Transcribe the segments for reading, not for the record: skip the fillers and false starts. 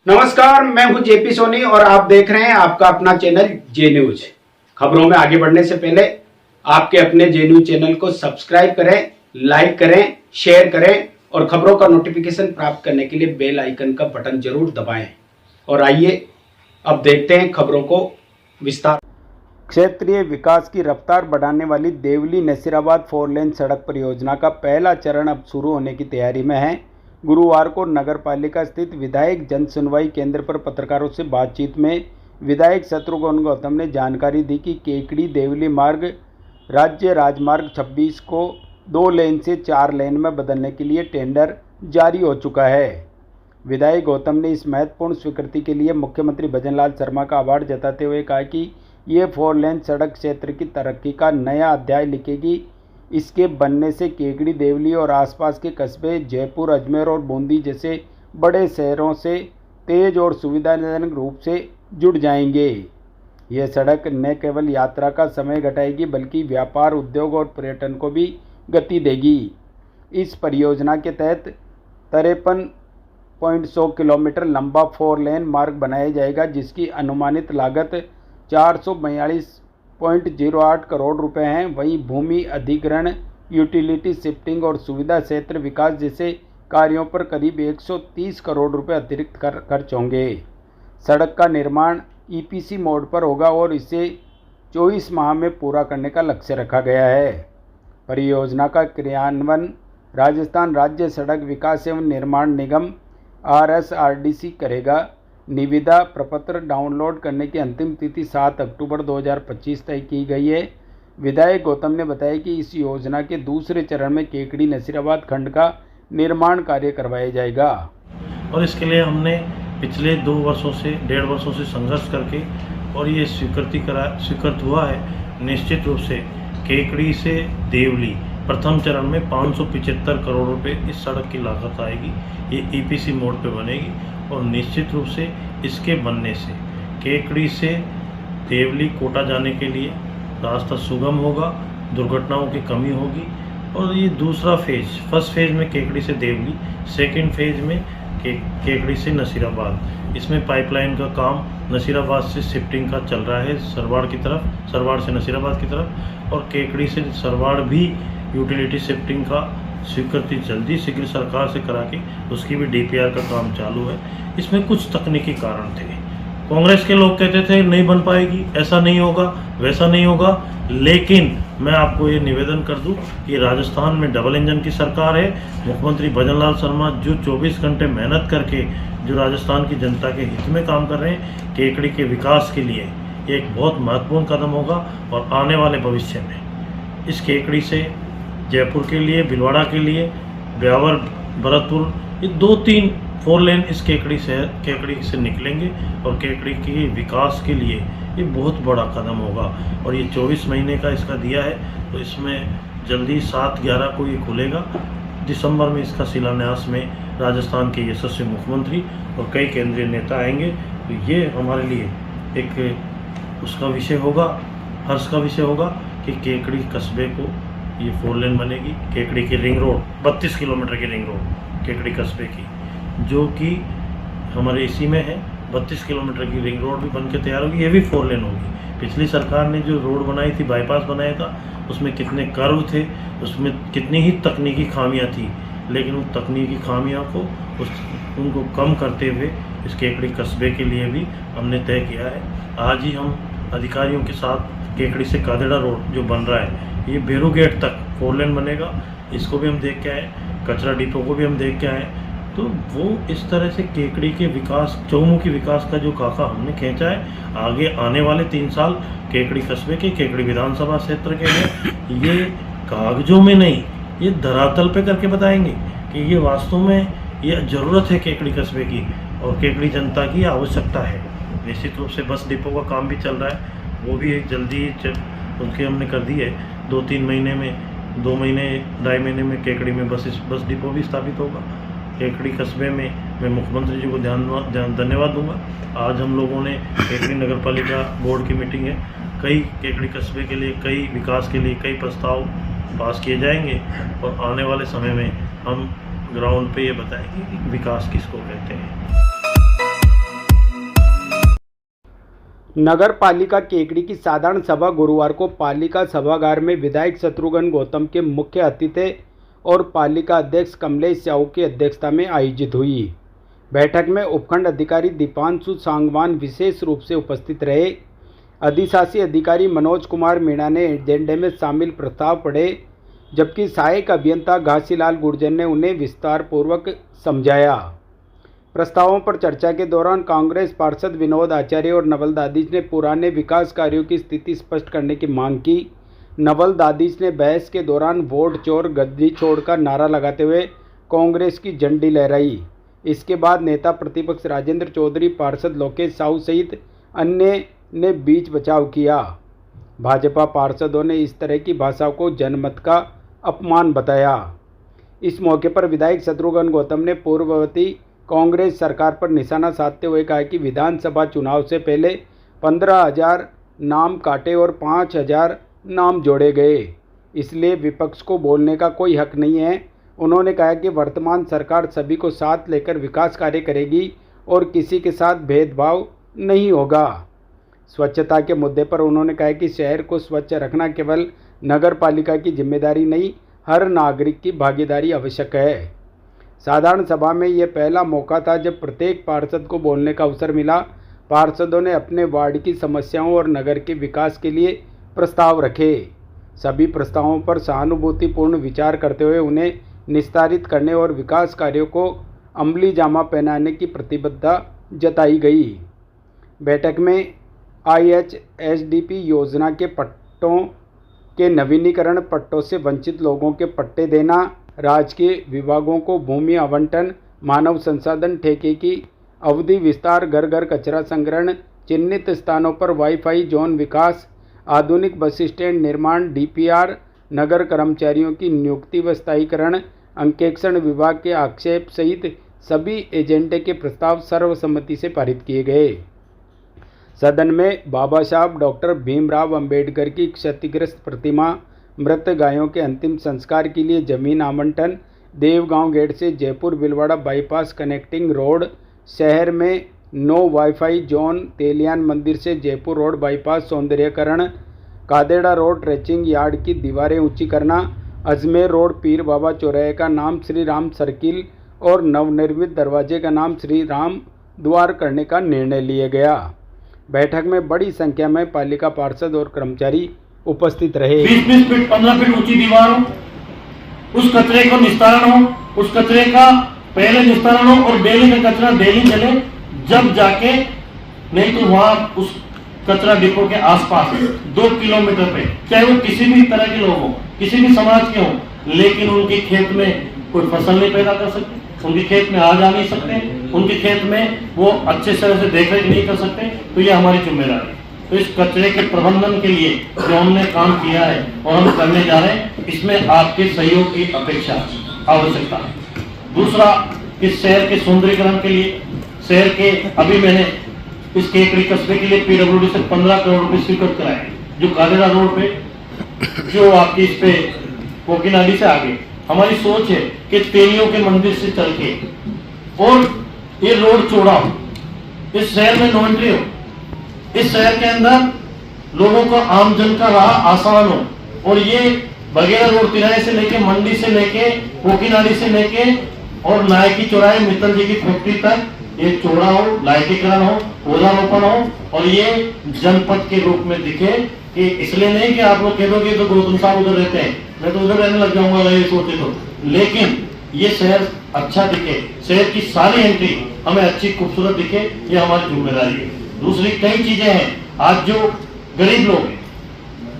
नमस्कार, मैं हूं जेपी सोनी और आप देख रहे हैं आपका अपना चैनल जे न्यूज। खबरों में आगे बढ़ने से पहले आपके अपने जे न्यूज चैनल को सब्सक्राइब करें, लाइक करें, शेयर करें और खबरों का नोटिफिकेशन प्राप्त करने के लिए बेल आइकन का बटन जरूर दबाएं। और आइए अब देखते हैं खबरों को विस्तार। क्षेत्रीय विकास की रफ्तार बढ़ाने वाली देवली नसीराबाद 4 लेन सड़क परियोजना का पहला चरण अब शुरू होने की तैयारी में है। गुरुवार को नगरपालिका स्थित विधायक जन सुनवाई केंद्र पर पत्रकारों से बातचीत में विधायक शत्रुघ्न गौतम ने जानकारी दी कि केकड़ी देवली मार्ग राज्य राजमार्ग 26 को 2 लेन से 4 लेन में बदलने के लिए टेंडर जारी हो चुका है। विधायक गौतम ने इस महत्वपूर्ण स्वीकृति के लिए मुख्यमंत्री भजनलाल शर्मा का आभार जताते हुए कहा कि ये 4 लेन सड़क क्षेत्र की तरक्की का नया अध्याय लिखेगी। इसके बनने से केकड़ी देवली और आसपास के कस्बे जयपुर, अजमेर और बूंदी जैसे बड़े शहरों से तेज और सुविधाजनक रूप से जुड़ जाएंगे। यह सड़क न केवल यात्रा का समय घटाएगी बल्कि व्यापार, उद्योग और पर्यटन को भी गति देगी। इस परियोजना के तहत 53.100 किलोमीटर लंबा 4 लेन मार्ग बनाया जाएगा, जिसकी अनुमानित लागत 442.08 करोड़ रुपए हैं। वहीं भूमि अधिग्रहण, यूटिलिटी शिफ्टिंग और सुविधा क्षेत्र विकास जैसे कार्यों पर करीब 130 करोड़ रुपए अतिरिक्त खर्च होंगे। सड़क का निर्माण ईपीसी मोड पर होगा और इसे 24 माह में पूरा करने का लक्ष्य रखा गया है। परियोजना का क्रियान्वयन राजस्थान राज्य सड़क विकास एवं निर्माण निगम RSRDC करेगा। निविदा प्रपत्र डाउनलोड करने की अंतिम तिथि 7 अक्टूबर 2025 तय की गई है। विधायक गौतम ने बताया कि इस योजना के दूसरे चरण में केकड़ी नसीराबाद खंड का निर्माण कार्य करवाया जाएगा और इसके लिए हमने पिछले 1.5 वर्षों से संघर्ष करके और ये स्वीकृत हुआ है। निश्चित रूप से केकड़ी से देवली प्रथम चरण में 575 करोड़ रुपए इस सड़क की लागत आएगी। ये EPC मोड पे बनेगी और निश्चित रूप से इसके बनने से केकड़ी से देवली कोटा जाने के लिए रास्ता सुगम होगा, दुर्घटनाओं की कमी होगी। और ये दूसरा फेज, फर्स्ट फेज में केकड़ी से देवली, सेकंड फेज में केकड़ी से नसीराबाद। इसमें पाइपलाइन का काम नसीराबाद से शिफ्टिंग का चल रहा है सरवाड़ की तरफ, सरवाड़ से नसीराबाद की तरफ, और केकड़ी से सरवाड़ भी यूटिलिटी शिफ्टिंग का स्वीकृति जल्दी शीघ्र सरकार से करा के उसकी भी DPR का काम चालू है। इसमें कुछ तकनीकी कारण थे। कांग्रेस के लोग कहते थे नहीं बन पाएगी, ऐसा नहीं होगा, वैसा नहीं होगा, लेकिन मैं आपको ये निवेदन कर दूं कि राजस्थान में डबल इंजन की सरकार है। मुख्यमंत्री भजनलाल शर्मा जो 24 घंटे मेहनत करके जो राजस्थान की जनता के हित में काम कर रहे हैं, केकड़ी के विकास के लिए ये एक बहुत महत्वपूर्ण कदम होगा। और आने वाले भविष्य में इस केकड़ी से जयपुर के लिए, भीलवाड़ा के लिए, ब्यावर, भरतपुर, ये 2-3 4 लेन इस केकड़ी से निकलेंगे और केकड़ी के विकास के लिए ये बहुत बड़ा कदम होगा। और ये 24 महीने का इसका दिया है, तो इसमें जल्दी 7/11 को ये खुलेगा। दिसंबर में इसका शिलान्यास में राजस्थान के यशस्वी मुख्यमंत्री और कई केंद्रीय नेता आएंगे। तो ये हमारे लिए एक उसका विषय होगा, हर्ष का विषय होगा कि केकड़ी कस्बे को ये 4 लेन बनेगी। केकड़ी की रिंग रोड, 32 किलोमीटर की रिंग रोड केकड़ी कस्बे की, जो कि हमारे इसी में है। 32 किलोमीटर की रिंग रोड भी बन के तैयार होगी, ये भी 4 लेन होगी। पिछली सरकार ने जो रोड बनाई थी, बाईपास बनाया था, उसमें कितने कर्व थे, उसमें कितनी ही तकनीकी खामियां थी, लेकिन उन तकनीकी खामियों को उनको कम करते हुए इस केकड़ी कस्बे के लिए भी हमने तय किया है। आज ही हम अधिकारियों के साथ केकड़ी से कादेड़ा रोड जो बन रहा है, ये बेरू गेट तक 4 लेन बनेगा, इसको भी हम देख के आए। कचरा डिपो को भी हम देख के आए। तो वो इस तरह से केकड़ी के विकास, चौमुखी विकास का जो खाका हमने खींचा है, आगे आने वाले 3 साल केकड़ी कस्बे के, केकड़ी विधानसभा क्षेत्र के लिए ये कागजों में नहीं, ये धरातल पे करके बताएंगे कि ये वास्तव में ये ज़रूरत है केकड़ी कस्बे की और केकड़ी जनता की आवश्यकता है। निश्चित रूप से बस डिपो का काम भी चल रहा है, वो भी जल्दी उनके हमने कर दी है। 2-3 महीने में, 2 महीने 2.5 महीने में केकड़ी में बस डिपो भी स्थापित होगा। केकड़ी कस्बे में मैं मुख्यमंत्री जी को धन्यवाद दूंगा। आज हम लोगों ने केकड़ी नगरपालिका बोर्ड की मीटिंग है, कई केकड़ी कस्बे के लिए, कई विकास के लिए कई प्रस्ताव पास किए जाएंगे और आने वाले समय में हम ग्राउंड पे ये बताएंगे कि विकास किसको कहते हैं। नगर पालिका केकड़ी की साधारण सभा गुरुवार को पालिका सभागार में विधायक शत्रुघ्न गौतम के मुख्य अतिथि और पालिका अध्यक्ष कमलेश साहू की अध्यक्षता में आयोजित हुई। बैठक में उपखंड अधिकारी दीपांशु सांगवान विशेष रूप से उपस्थित रहे। अधिशासी अधिकारी मनोज कुमार मीणा ने एजेंडे में शामिल प्रस्ताव पढ़े, जबकि सहायक अभियंता घासीलाल गुर्जर ने उन्हें विस्तार पूर्वक समझाया। प्रस्तावों पर चर्चा के दौरान कांग्रेस पार्षद विनोद आचार्य और नवल दादिश ने पुराने विकास कार्यों की स्थिति स्पष्ट करने की मांग की। नवल दादिश ने बहस के दौरान वोट चोर गद्दी छोड़ का नारा लगाते हुए कांग्रेस की झंडी लहराई। इसके बाद नेता प्रतिपक्ष राजेंद्र चौधरी, पार्षद लोकेश साहू सहित अन्य ने बीच बचाव किया। भाजपा पार्षदों ने इस तरह की भाषा को जनमत का अपमान बताया। इस मौके पर विधायक शत्रुघ्न गौतम ने पूर्ववर्ती कांग्रेस सरकार पर निशाना साधते हुए कहा कि विधानसभा चुनाव से पहले 15,000 नाम काटे और 5,000 नाम जोड़े गए, इसलिए विपक्ष को बोलने का कोई हक नहीं है। उन्होंने कहा कि वर्तमान सरकार सभी को साथ लेकर विकास कार्य करेगी और किसी के साथ भेदभाव नहीं होगा। स्वच्छता के मुद्दे पर उन्होंने कहा कि शहर को स्वच्छ रखना केवल नगर पालिका की जिम्मेदारी नहीं, हर नागरिक की भागीदारी आवश्यक है। साधारण सभा में यह पहला मौका था जब प्रत्येक पार्षद को बोलने का अवसर मिला। पार्षदों ने अपने वार्ड की समस्याओं और नगर के विकास के लिए प्रस्ताव रखे। सभी प्रस्तावों पर सहानुभूतिपूर्ण विचार करते हुए उन्हें निस्तारित करने और विकास कार्यों को अमली जामा पहनाने की प्रतिबद्धता जताई गई। बैठक में IHSDP योजना के पट्टों के नवीनीकरण, पट्टों से वंचित लोगों के पट्टे देना, राजकीय विभागों को भूमि आवंटन, मानव संसाधन ठेके की अवधि विस्तार, घर घर कचरा संग्रहण, चिन्हित स्थानों पर वाईफाई जोन विकास, आधुनिक बस स्टैंड निर्माण, DPR, नगर कर्मचारियों की नियुक्ति व स्थायीकरण, अंकेक्षण विभाग के आक्षेप सहित सभी एजेंडे के प्रस्ताव सर्वसम्मति से पारित किए गए। सदन में बाबा साहब डॉक्टर भीमराव अंबेडकर की क्षतिग्रस्त प्रतिमा, मृत गायों के अंतिम संस्कार के लिए जमीन आवंटन, देवगांव गेट से Jaipur Bhilwara bypass connecting road, शहर में नो वाईफाई जोन, तेलियान मंदिर से जयपुर रोड बाईपास सौंदर्यकरण, कादेड़ा रोड ट्रेचिंग यार्ड की दीवारें ऊंची करना, अजमेर रोड पीर बाबा चौराहे का नाम श्री राम सर्किल और नवनिर्मित दरवाजे का नाम श्री राम द्वार करने का निर्णय लिया गया। बैठक में बड़ी संख्या में पालिका पार्षद और कर्मचारी उपस्थित रहे। 20-20 फीट 15 फीट ऊंची दीवार हो, उस कचरे को निस्तारण हो, उस कचरे का पहले निस्तारण हो और डेली का कचरा डेली चले, जब जाके, नहीं तो वहां उस कचरा डिपो के आसपास 2 किलोमीटर पे, चाहे वो किसी भी तरह के लोग हो, किसी भी समाज के हो, लेकिन उनके खेत में कोई फसल नहीं पैदा कर सकते, उनके खेत में आ जा नहीं सकते, उनके खेत में वो अच्छे तरह से देखरेख नहीं कर सकते, तो ये हमारी जिम्मेदारी है। तो इस कचरे के प्रबंधन के लिए जो हमने काम किया है और हम करने जा रहे हैं, इसमें आपके सहयोग की अपेक्षा आवश्यकता है। दूसरा, इस शहर के सौंदर्यीकरण के लिए, शहर के, अभी मैंने इस केकड़ी कस्बे के लिए PWD से 15 करोड़ रुपए स्वीकृत कराए, जो कादेड़ा रोड पे, जो आपकी इस पे कोकिनाडी से आगे। हमारी सोच है कि तेलियों के मंदिर से चल के और ये रोड चौड़ा हो, इस शहर में नो एंट्री हो, इस शहर के अंदर लोगों का आमजन का राह आसान हो, और ये बगैर रोड तिराहे से लेके, मंडी से लेके, कोकिनाडी से लेके और नायकी चौराहे मित्तल जी की फैक्ट्री तक ये चौड़ा हो, लाइटीकरण हो, पौधारोपण हो, और ये जनपद के रूप में दिखे। कि इसलिए नहीं कि आप लोग कह दोगे तो गौतम साहब उधर रहते हैं, मैं तो उधर रहने लग जाऊंगा ये सोचे तो, लेकिन ये शहर अच्छा दिखे, शहर की सारी एंट्री हमें अच्छी खूबसूरत दिखे, ये हमारी जिम्मेदारी है। दूसरी कई चीजें हैं, आज जो गरीब लोग हैं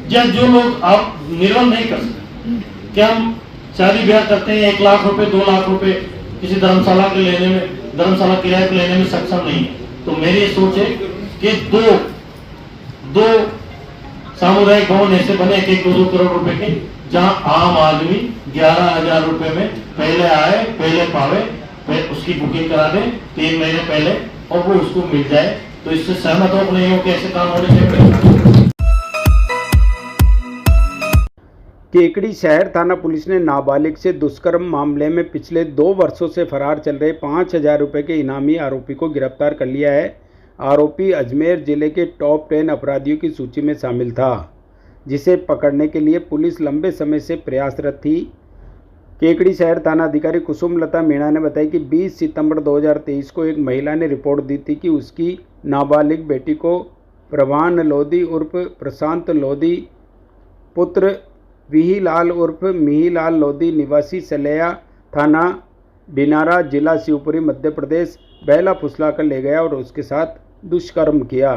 या जो लोग आप निर्वहन नहीं कर सकते, क्या हम शादी ब्याह करते हैं 1 लाख रुपए 2 लाख रुपए किसी धर्मशाला के लेने में, धर्मशाला किराए पे लेने में सक्षम नहीं है, तो मेरी सोच है कि दो सामुदायिक भवन ऐसे बने 1-2 करोड़ रुपए के, जहां आम आदमी 11,000 रुपए में पहले आए पहले पावे, उसकी बुकिंग करा दे 3 महीने पहले और वो उसको मिल जाए। तो इससे सहमत हो नहीं हो कि ऐसे काम होने चाहिए। केकड़ी शहर थाना पुलिस ने नाबालिग से दुष्कर्म मामले में पिछले 2 वर्षों से फरार चल रहे 5,000 रुपये के इनामी आरोपी को गिरफ्तार कर लिया है। आरोपी अजमेर जिले के टॉप 10 अपराधियों की सूची में शामिल था, जिसे पकड़ने के लिए पुलिस लंबे समय से प्रयासरत थी। केकड़ी शहर थाना अधिकारी कुसुमलता मीणा ने बताया कि 20 सितंबर 2023 को एक महिला ने रिपोर्ट दी थी कि उसकी नाबालिग बेटी को प्रवान लोधी उर्फ प्रशांत लोधी पुत्र विहीलाल उर्फ मिहीलाल लोधी निवासी सलेया थाना दिनारा जिला शिवपुरी मध्य प्रदेश बहला फुसलाकर ले गया और उसके साथ दुष्कर्म किया।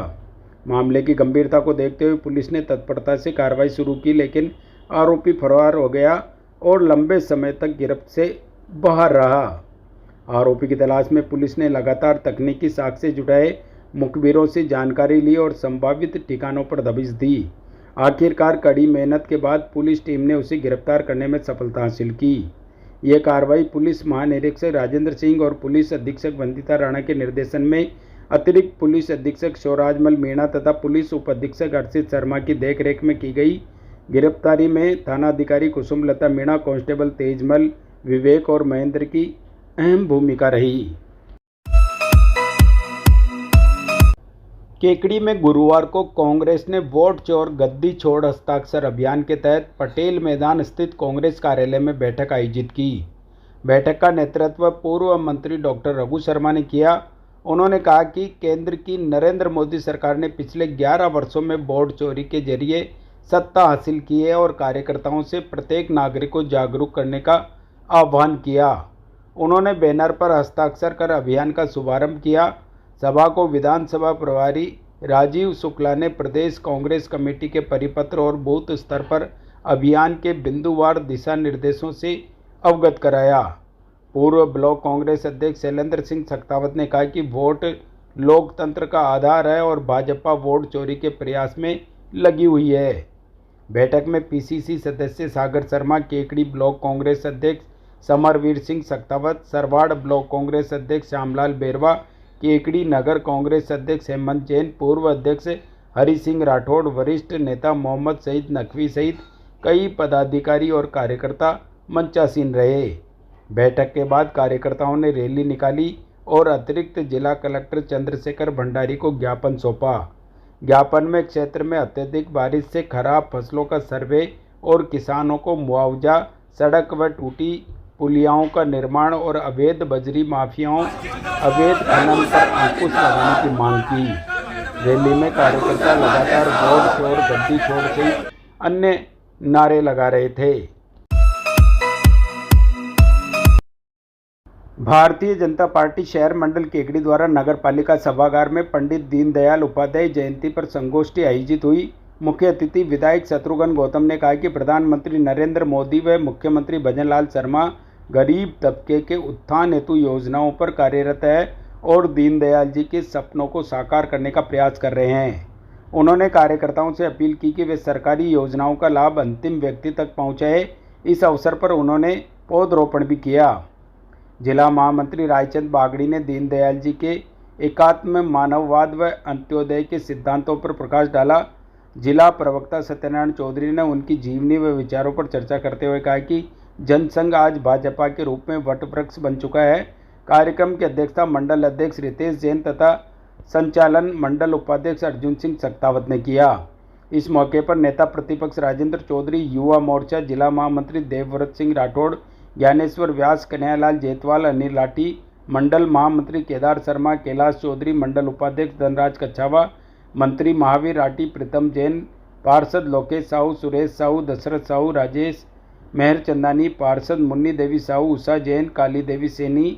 मामले की गंभीरता को देखते हुए पुलिस ने तत्परता से कार्रवाई शुरू की, लेकिन आरोपी फरार हो गया और लंबे समय तक गिरफ्त से बाहर रहा। आरोपी की तलाश में पुलिस ने लगातार तकनीकी साक्ष्य जुटाए, मुखबिरों से जानकारी ली और संभावित ठिकानों पर दबिश दी। आखिरकार कड़ी मेहनत के बाद पुलिस टीम ने उसे गिरफ्तार करने में सफलता हासिल की। यह कार्रवाई पुलिस महानिरीक्षक राजेंद्र सिंह और पुलिस अधीक्षक वंदिता राणा के निर्देशन में अतिरिक्त पुलिस अधीक्षक शौराजमल मीणा तथा पुलिस उप अधीक्षक अर्षित शर्मा की देखरेख में की गई। गिरफ्तारी में थानाधिकारी कुसुमलता मीणा, कांस्टेबल तेजमल, विवेक और महेंद्र की अहम भूमिका रही। केकड़ी में गुरुवार को कांग्रेस ने वोट चोर गद्दी छोड़ हस्ताक्षर अभियान के तहत पटेल मैदान स्थित कांग्रेस कार्यालय में बैठक आयोजित की। बैठक का नेतृत्व पूर्व मंत्री डॉक्टर रघु शर्मा ने किया। उन्होंने कहा कि केंद्र की नरेंद्र मोदी सरकार ने पिछले 11 वर्षों में वोट चोरी के जरिए सत्ता हासिल की है और कार्यकर्ताओं से प्रत्येक नागरिक को जागरूक करने का आह्वान किया। उन्होंने बैनर पर हस्ताक्षर कर अभियान का शुभारंभ किया। सभा को विधानसभा प्रभारी राजीव शुक्ला ने प्रदेश कांग्रेस कमेटी के परिपत्र और बूथ स्तर पर अभियान के बिंदुवार दिशा निर्देशों से अवगत कराया। पूर्व ब्लॉक कांग्रेस अध्यक्ष शैलेंद्र सिंह सख्तावत ने कहा कि वोट लोकतंत्र का आधार है और भाजपा वोट चोरी के प्रयास में लगी हुई है। बैठक में पीसीसी सदस्य सागर शर्मा, केकड़ी ब्लॉक कांग्रेस अध्यक्ष समरवीर सिंह सख्तावत, सरवाड़ ब्लॉक कांग्रेस अध्यक्ष श्यामलाल बेरवा, केकड़ी नगर कांग्रेस अध्यक्ष हेमंत जैन, पूर्व अध्यक्ष हरि सिंह राठौड़, वरिष्ठ नेता मोहम्मद सईद नकवी सहित कई पदाधिकारी और कार्यकर्ता मंचासीन रहे। बैठक के बाद कार्यकर्ताओं ने रैली निकाली और अतिरिक्त जिला कलेक्टर चंद्रशेखर भंडारी को ज्ञापन सौंपा। ज्ञापन में क्षेत्र में अत्यधिक बारिश से खराब फसलों का सर्वे और किसानों को मुआवजा, सड़क व टूटी पुलियाओं का निर्माण और अवैध बजरी माफियाओं अवैध खनन पर अंकुश लगाने की मांग की। रैली में कार्यकर्ता लगातार वोट चोर गद्दी छोड़ सहित अन्य नारे लगा रहे थे। भारतीय जनता पार्टी शहर मंडल केकड़ी द्वारा नगर पालिका सभागार में पंडित दीनदयाल उपाध्याय जयंती पर संगोष्ठी आयोजित हुई। मुख्य अतिथि विधायक शत्रुघ्न गौतम ने कहा कि प्रधानमंत्री नरेंद्र मोदी व मुख्यमंत्री भजनलाल शर्मा गरीब तबके के उत्थान हेतु योजनाओं पर कार्यरत है और दीनदयाल जी के सपनों को साकार करने का प्रयास कर रहे हैं। उन्होंने कार्यकर्ताओं से अपील की कि वे सरकारी योजनाओं का लाभ अंतिम व्यक्ति तक पहुंचाए। इस अवसर पर उन्होंने पौधरोपण भी किया। जिला महामंत्री रायचंद बागड़ी ने दीनदयाल जी के एकात्म मानववाद व अंत्योदय के सिद्धांतों पर प्रकाश डाला। जिला प्रवक्ता सत्यनारायण चौधरी ने उनकी जीवनी व विचारों पर चर्चा करते हुए कहा कि जनसंघ आज भाजपा के रूप में वटवृक्ष बन चुका है। कार्यक्रम की अध्यक्षता मंडल अध्यक्ष रितेश जैन तथा संचालन मंडल उपाध्यक्ष अर्जुन सिंह सख्तावत ने किया। इस मौके पर नेता प्रतिपक्ष राजेंद्र चौधरी, युवा मोर्चा जिला महामंत्री देवव्रत सिंह राठौड़, ज्ञानेश्वर व्यास, कन्हैयालाल जेतवाल, अनिल लाठी, मंडल महामंत्री केदार शर्मा, कैलाश चौधरी, मंडल उपाध्यक्ष धनराज कच्छावा, मंत्री महावीर राठी, प्रीतम जैन, पार्षद लोकेश साहू, सुरेश साहू, दशरथ साहू, राजेश मेहर चंदानी, पार्षद मुन्नी देवी साहू, उषा जैन, काली देवी सैनी,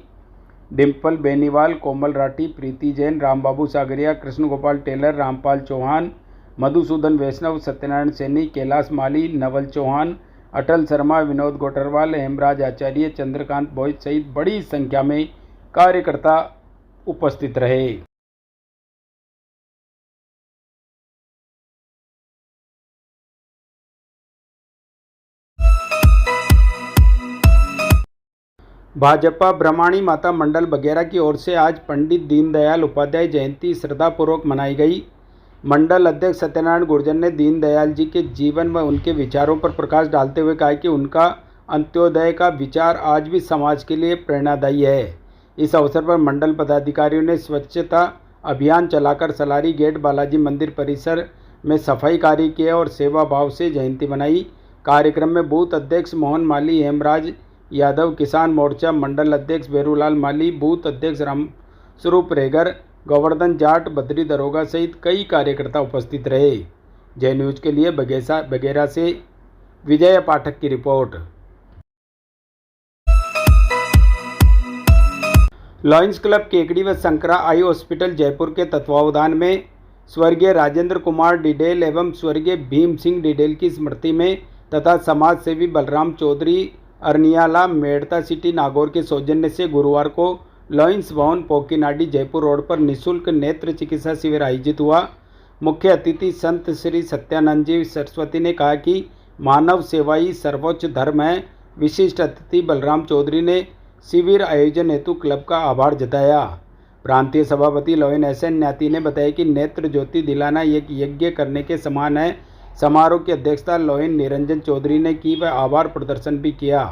डिम्पल बेनीवाल, कोमल राठी, प्रीति जैन, रामबाबू सागरिया, कृष्ण गोपाल टेलर, रामपाल चौहान, मधुसूदन वैष्णव, सत्यनारायण सैनी, कैलाश माली, नवल चौहान, अटल शर्मा, विनोद गोटरवाल, हेमराज आचार्य, चंद्रकांत बोइज सहित बड़ी संख्या में कार्यकर्ता उपस्थित रहे। भाजपा ब्रह्माणी माता मंडल बगेरा की ओर से आज पंडित दीनदयाल उपाध्याय जयंती श्रद्धापूर्वक मनाई गई। मंडल अध्यक्ष सत्यनारायण गुर्जर ने दीनदयाल जी के जीवन व उनके विचारों पर प्रकाश डालते हुए कहा कि उनका अंत्योदय का विचार आज भी समाज के लिए प्रेरणादायी है। इस अवसर पर मंडल पदाधिकारियों ने स्वच्छता अभियान चलाकर सलारी गेट बालाजी मंदिर परिसर में सफाई कार्य किया और सेवा भाव से जयंती मनाई। कार्यक्रम में बूथ अध्यक्ष मोहन माली, हेमराज यादव, किसान मोर्चा मंडल अध्यक्ष बेरूलाल माली, बूथ अध्यक्ष रामस्वरूप रेगर, गोवर्धन जाट, बद्री दरोगा सहित कई कार्यकर्ता उपस्थित रहे। जय न्यूज के लिए बगेरा से विजय पाठक की रिपोर्ट। लॉयंस क्लब केकड़ी व शंकरा आई हॉस्पिटल जयपुर के तत्वावधान में स्वर्गीय राजेंद्र कुमार डिडेल एवं स्वर्गीय भीम सिंह डिडेल की स्मृति में तथा समाज सेवी बलराम चौधरी अरनियाला मेड़ता सिटी नागौर के सौजन्य से गुरुवार को लॉयंस भवन पोकीनाडी जयपुर रोड पर निःशुल्क नेत्र चिकित्सा शिविर आयोजित हुआ। मुख्य अतिथि संत श्री सत्यानंद जी सरस्वती ने कहा कि मानव सेवा ही सर्वोच्च धर्म है। विशिष्ट अतिथि बलराम चौधरी ने शिविर आयोजन हेतु क्लब का आभार जताया। प्रांतीय सभापति लोयन एसएन न्याती ने बताया कि नेत्र ज्योति दिलाना एक यज्ञ करने के समान है। समारोह की अध्यक्षता लोयन निरंजन चौधरी ने की व आभार प्रदर्शन भी किया।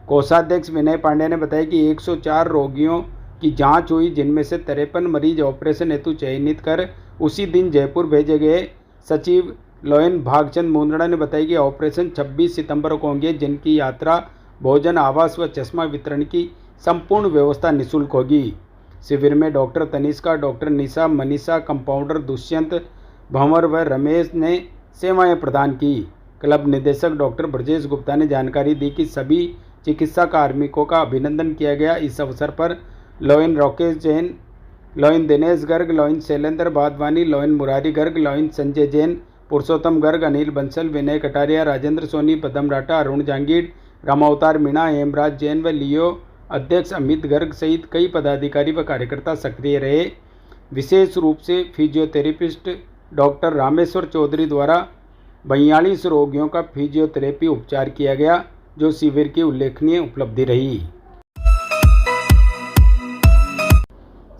कोषाध्यक्ष विनय पांडे ने बताया कि 104 रोगियों की जांच हुई, जिनमें से 53 मरीज ऑपरेशन हेतु चयनित कर उसी दिन जयपुर भेजे गए। सचिव लोयन भागचंद मुंदड़ा ने बताया कि ऑपरेशन 26 सितंबर को होंगे, जिनकी यात्रा, भोजन, आवास व चश्मा वितरण की संपूर्ण व्यवस्था निःशुल्क होगी। शिविर में डॉक्टर तनिष्का, डॉक्टर निशा, मनीषा, कंपाउंडर दुष्यंत, भंवर व रमेश ने सेवाएं प्रदान की। क्लब निदेशक डॉक्टर ब्रजेश गुप्ता ने जानकारी दी कि सभी चिकित्सा कार्मिकों का अभिनंदन किया गया। इस अवसर पर लोयन राकेश जैन, लोयन दिनेश गर्ग, लोयन शैलेंद्र बादवानी, लोयन मुरारी गर्ग, लोयन संजय जैन, पुरुषोत्तम गर्ग, अनिल बंसल, विनय कटारिया, राजेंद्र सोनी, पदम राठा, अरुण जांगीर, रामावतार मीणा, हेमराज जैन व लियो अध्यक्ष अमित गर्ग सहित कई पदाधिकारी व कार्यकर्ता सक्रिय रहे। विशेष रूप से फिजियोथेरेपिस्ट डॉक्टर रामेश्वर चौधरी द्वारा 42 रोगियों का फिजियोथेरेपी उपचार किया गया, जो शिविर की उल्लेखनीय उपलब्धि रही।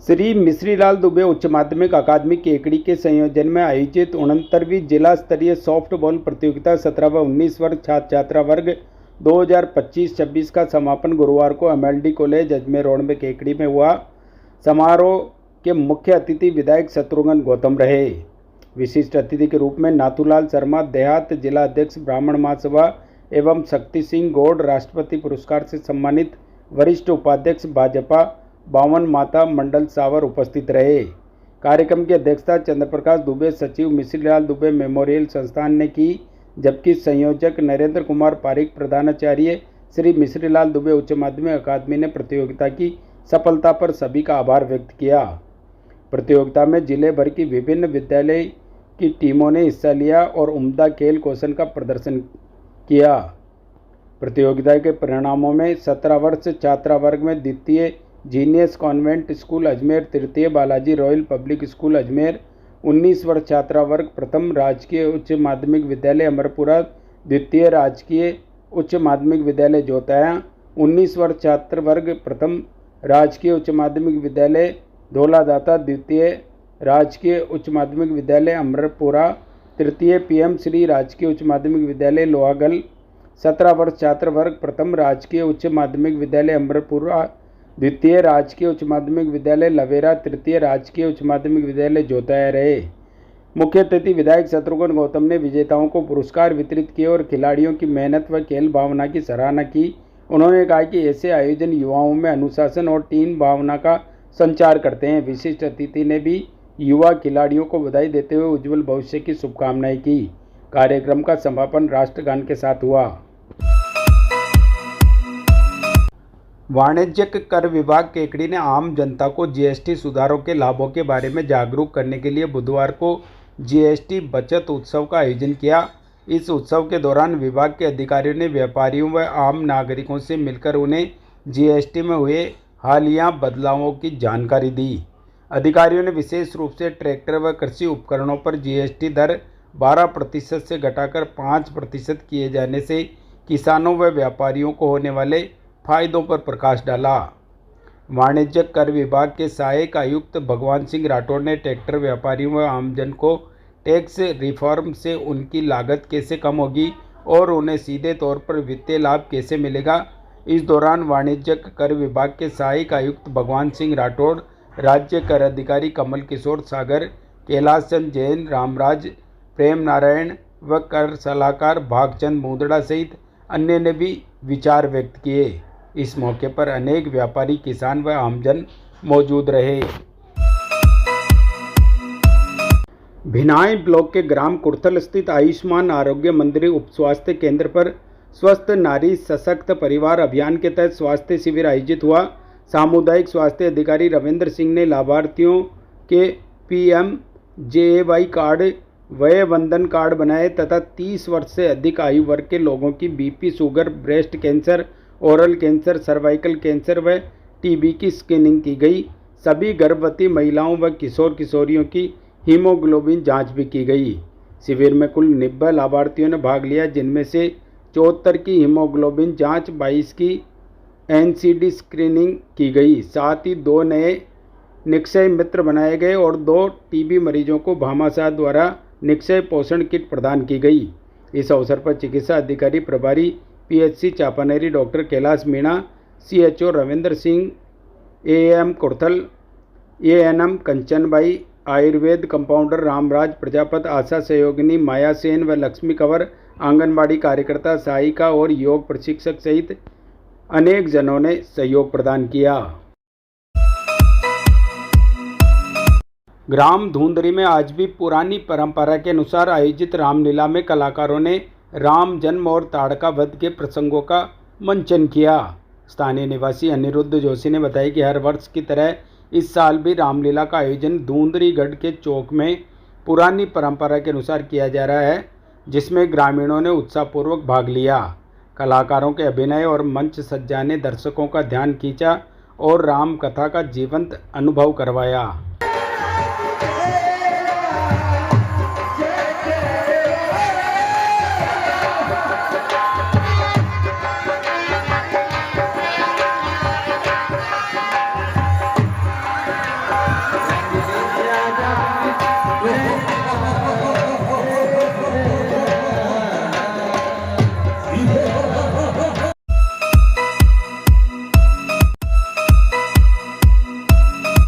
श्री मिश्रीलाल दुबे उच्च माध्यमिक अकादमी केकड़ी के संयोजन में आयोजित 69वीं जिला स्तरीय सॉफ्टबॉल प्रतियोगिता 17 व 19 वर्ग छात्र छात्रा वर्ग 2025-26 का समापन गुरुवार को एमएलडी कॉलेज अजमेर रोड में केकड़ी में हुआ। समारोह के मुख्य अतिथि विधायक शत्रुघ्न गौतम रहे। विशिष्ट अतिथि के रूप में नाथूलाल शर्मा, देहात जिला अध्यक्ष ब्राह्मण महासभा एवं शक्ति सिंह गौड़, राष्ट्रपति पुरस्कार से सम्मानित वरिष्ठ उपाध्यक्ष भाजपा बावन माता मंडल सावर उपस्थित रहे। कार्यक्रम की अध्यक्षता चंद्रप्रकाश दुबे, सचिव मिश्रीलाल दुबे मेमोरियल संस्थान ने की, जबकि संयोजक नरेंद्र कुमार पारिक, प्रधानाचार्य श्री मिश्रीलाल दुबे उच्च माध्यमिक अकादमी ने प्रतियोगिता की सफलता पर सभी का आभार व्यक्त किया। प्रतियोगिता में जिले भर की विभिन्न विद्यालय की टीमों ने हिस्सा लिया और उम्दा खेल कौशल का प्रदर्शन किया। प्रतियोगिता के परिणामों में 17 वर्ष छात्रा वर्ग में द्वितीय जीनियस कॉन्वेंट स्कूल अजमेर, तृतीय Balaji royal public school Ajmer, 19 वर्ष छात्रा वर्ग प्रथम राजकीय उच्च माध्यमिक विद्यालय अमरपुरा, द्वितीय राजकीय उच्च माध्यमिक विद्यालय जोताया, 19 वर्ष छात्र वर्ग प्रथम राजकीय उच्च माध्यमिक विद्यालय धौलादाता, द्वितीय राजकीय उच्च माध्यमिक विद्यालय अमरपुरा, तृतीय पीएम श्री राजकीय उच्च माध्यमिक विद्यालय लोहागल, 17 वर्ष छात्र वर्ग प्रथम राजकीय उच्च माध्यमिक विद्यालय अमरपुरा, द्वितीय राजकीय उच्च माध्यमिक विद्यालय लवेरा, तृतीय राजकीय उच्च माध्यमिक विद्यालय जोताया रहे। मुख्य अतिथि विधायक शत्रुघ्न गौतम ने विजेताओं को पुरस्कार वितरित किए और खिलाड़ियों की मेहनत व खेल भावना की सराहना की। उन्होंने कहा कि ऐसे आयोजन युवाओं में अनुशासन और टीम भावना का संचार करते हैं। विशिष्ट अतिथि ने भी युवा खिलाड़ियों को बधाई देते हुए उज्जवल भविष्य की शुभकामनाएं की। कार्यक्रम का समापन राष्ट्रगान के साथ हुआ। वाणिज्यिक कर विभाग केकड़ी ने आम जनता को जीएसटी सुधारों के लाभों के बारे में जागरूक करने के लिए बुधवार को जीएसटी बचत उत्सव का आयोजन किया। इस उत्सव के दौरान विभाग के अधिकारियों ने व्यापारियों व आम नागरिकों से मिलकर उन्हें जीएसटी में हुए हालिया बदलावों की जानकारी दी। अधिकारियों ने विशेष रूप से ट्रैक्टर व कृषि उपकरणों पर जीएसटी दर 12% से घटाकर 5% किए जाने से किसानों व व्यापारियों को होने वाले फायदों पर प्रकाश डाला। वाणिज्यिक कर विभाग के सहायक आयुक्त भगवान सिंह राठौड़ ने ट्रैक्टर व्यापारियों व आमजन को टैक्स रिफॉर्म से उनकी लागत कैसे कम होगी और उन्हें सीधे तौर पर वित्तीय लाभ कैसे मिलेगा। इस दौरान वाणिज्यिक कर विभाग के सहायक आयुक्त भगवान सिंह राठौड़ राज्य कर अधिकारी कमल किशोर सागर, कैलाश चंद जैन, रामराज प्रेम नारायण व कर सलाहकार भागचंद मुंदड़ा सहित अन्य ने भी विचार व्यक्त किए। इस मौके पर अनेक व्यापारी, किसान व आमजन मौजूद रहे। भिनाई ब्लॉक के ग्राम कुर्थल स्थित आयुष्मान आरोग्य मंदिर उप स्वास्थ्य केंद्र पर स्वस्थ नारी सशक्त परिवार अभियान के तहत स्वास्थ्य शिविर आयोजित हुआ। सामुदायिक स्वास्थ्य अधिकारी रविंद्र सिंह ने लाभार्थियों के PMJAY कार्ड, वय वंदन कार्ड बनाए तथा 30 वर्ष से अधिक आयु वर्ग के लोगों की BP, sugar, breast cancer, oral cancer, cervical cancer व TB की स्क्रीनिंग की गई। सभी गर्भवती महिलाओं व किशोर किशोरियों की हीमोग्लोबिन जांच भी की गई। शिविर में कुल 90 लाभार्थियों ने भाग लिया, जिनमें से 74 की हीमोग्लोबिन जांच, 22 की NCD स्क्रीनिंग की गई। साथ ही 2 नए निक्षय मित्र बनाए गए और 2 TB मरीजों को भामाशाह द्वारा निक्षय पोषण किट प्रदान की गई। इस अवसर पर चिकित्सा अधिकारी प्रभारी PHC Chapaneri doctor Kailash Meena, CHO Ravindra Singh, AM Kurthal, ANM Kanchanbai, Ayurveda compounder Ramraj Prajapat, आशा सहयोगिनी माया सेन व लक्ष्मी कंवर, आंगनबाड़ी कार्यकर्ता, सहायिका और योग प्रशिक्षक सहित अनेक जनों ने सहयोग प्रदान किया। ग्राम धुंधरी में आज भी पुरानी परंपरा के अनुसार आयोजित रामलीला में कलाकारों ने राम जन्म और ताड़का वध के प्रसंगों का मंचन किया। स्थानीय निवासी अनिरुद्ध जोशी ने बताया कि हर वर्ष की तरह इस साल भी रामलीला का आयोजन धुंधरीगढ़ के चौक में पुरानी परंपरा के अनुसार किया जा रहा है, जिसमें ग्रामीणों ने उत्साहपूर्वक भाग लिया। कलाकारों के अभिनय और मंच सज्जा ने दर्शकों का ध्यान खींचा और राम कथा का जीवंत अनुभव करवाया।